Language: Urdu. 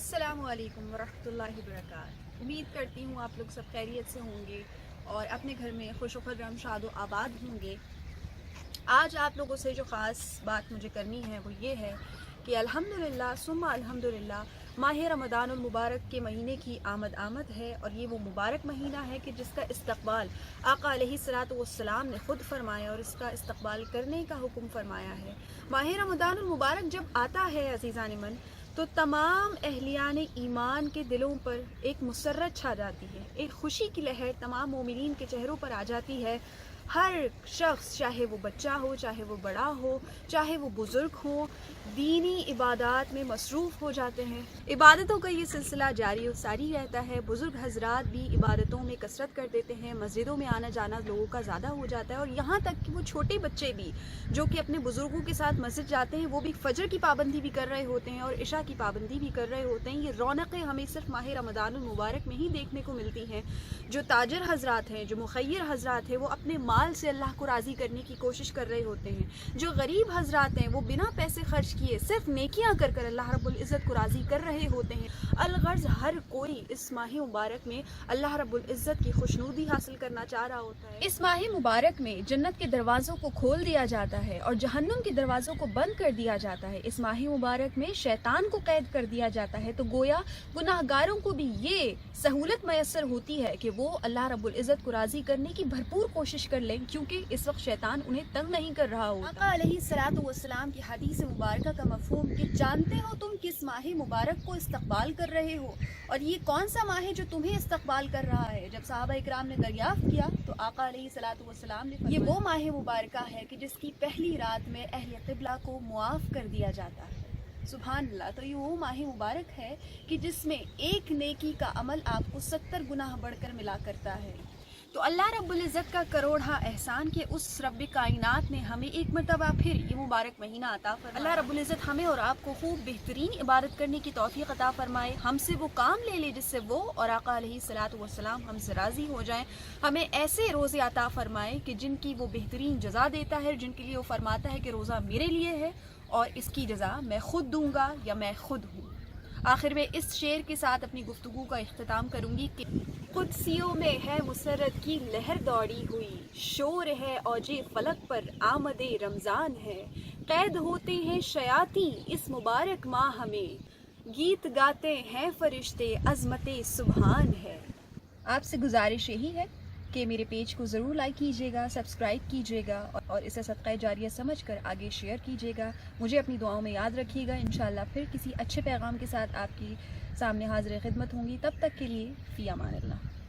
السلام علیکم ورحمۃ اللہ وبرکاتہ۔ امید کرتی ہوں آپ لوگ سب خیریت سے ہوں گے اور اپنے گھر میں خوش و خرم شاد و آباد ہوں گے۔ آج آپ لوگوں سے جو خاص بات مجھے کرنی ہے وہ یہ ہے کہ الحمدللہ ثم الحمدللہ ماہ رمضان المبارک کے مہینے کی آمد ہے، اور یہ وہ مبارک مہینہ ہے کہ جس کا استقبال آقا علیہ الصلوۃ والسلام نے خود فرمایا اور اس کا استقبال کرنے کا حکم فرمایا ہے۔ ماہ رمضان المبارک جب آتا ہے عزیزان من، تو تمام اہلیان ایمان کے دلوں پر ایک مسرت چھا جاتی ہے، ایک خوشی کی لہر تمام مومنین کے چہروں پر آ جاتی ہے۔ ہر شخص، چاہے وہ بچہ ہو، چاہے وہ بڑا ہو، چاہے وہ بزرگ ہو، دینی عبادات میں مصروف ہو جاتے ہیں۔ عبادتوں کا یہ سلسلہ جاری و ساری رہتا ہے۔ بزرگ حضرات بھی عبادتوں میں کثرت کر دیتے ہیں، مسجدوں میں آنا جانا لوگوں کا زیادہ ہو جاتا ہے، اور یہاں تک کہ وہ چھوٹے بچے بھی جو کہ اپنے بزرگوں کے ساتھ مسجد جاتے ہیں، وہ بھی فجر کی پابندی بھی کر رہے ہوتے ہیں اور عشاء کی پابندی بھی کر رہے ہوتے ہیں۔ یہ رونقیں ہمیں صرف ماہ رمضان المبارک میں ہی دیکھنے کو ملتی ہیں۔ جو تاجر حضرات ہیں، جو مخیر حضرات ہیں، وہ اپنے مال سے اللہ کو راضی کرنے کی کوشش کر رہے ہوتے ہیں۔ جو غریب حضرات ہیں، وہ بنا پیسے خرچ کیے صرف نیکیاں کر کر اللہ رب العزت کو راضی کر رہے ہوتے ہیں۔ الغرض ہر کوئی اس ماہ مبارک میں اللہ رب العزت کی خوشنودی حاصل کرنا چاہ رہا ہوتا ہے۔ اس ماہ مبارک میں جنت کے دروازوں کو کھول دیا جاتا ہے اور جہنم کے دروازوں کو بند کر دیا جاتا ہے۔ اس ماہ مبارک میں شیطان کو قید کر دیا جاتا ہے، تو گویا گناہ گاروں کو بھی یہ سہولت میسر ہوتی ہے کہ وہ اللہ رب العزت کو راضی کرنے کی بھرپور کوشش کر لیں، کیونکہ اس وقت شیطان انہیں تنگ نہیں کر رہا ہوتا۔ آقا علیہ الصلوۃ والسلام کی حدیث مبارکہ کا مفہوم کہ جانتے ہو تم کس ماہ مبارک کو استقبال کر رہے ہو، اور یہ کون سا ماہ ہے جو تمہیں استقبال کر رہا ہے؟ جب صحابہ اکرام نے دریافت کیا تو آقا علیہ الصلوۃ والسلام نے فرمایا، یہ وہ ماہ مبارکہ ہے کہ جس کی پہلی رات میں اہل قبلہ کو معاف کر دیا جاتا ہے۔ سبحان اللہ! تو یہ وہ ماہ مبارک ہے کہ جس میں ایک نیکی کا عمل آپ کو 70 گناہ بڑھ کر ملا کرتا ہے۔ تو اللہ رب العزت کا کروڑہا احسان کہ اس رب کائنات نے ہمیں ایک مرتبہ پھر یہ مبارک مہینہ عطا فرمایا۔ اللہ رب العزت ہمیں اور آپ کو خوب بہترین عبادت کرنے کی توفیق عطا فرمائے، ہم سے وہ کام لے لے جس سے وہ اور آقا علیہ الصلوۃ والسلام ہم سے راضی ہو جائیں، ہمیں ایسے روزے عطا فرمائے کہ جن کی وہ بہترین جزا دیتا ہے، جن کے لیے وہ فرماتا ہے کہ روزہ میرے لیے ہے اور اس کی جزا میں خود دوں گا یا میں خود ہوں۔ آخر میں اس شعر کے ساتھ اپنی گفتگو کا اختتام کروں گی کہ قدسیوں میں ہے مسرت کی لہر دوڑی ہوئی، شور ہے اوج فلک پر آمد رمضان ہے، قید ہوتے ہیں شیاطیں اس مبارک ماہ میں، گیت گاتے ہیں فرشتے عظمت سبحان ہے۔ آپ سے گزارش یہی ہے کہ میرے پیج کو ضرور لائک کیجیے گا، سبسکرائب کیجیے گا اور اسے صدقہ جاریہ سمجھ کر آگے شیئر کیجیے گا۔ مجھے اپنی دعاؤں میں یاد رکھیے گا۔ انشاءاللہ پھر کسی اچھے پیغام کے ساتھ آپ کی سامنے حاضر خدمت ہوں گی۔ تب تک کے لیے فی امان اللہ۔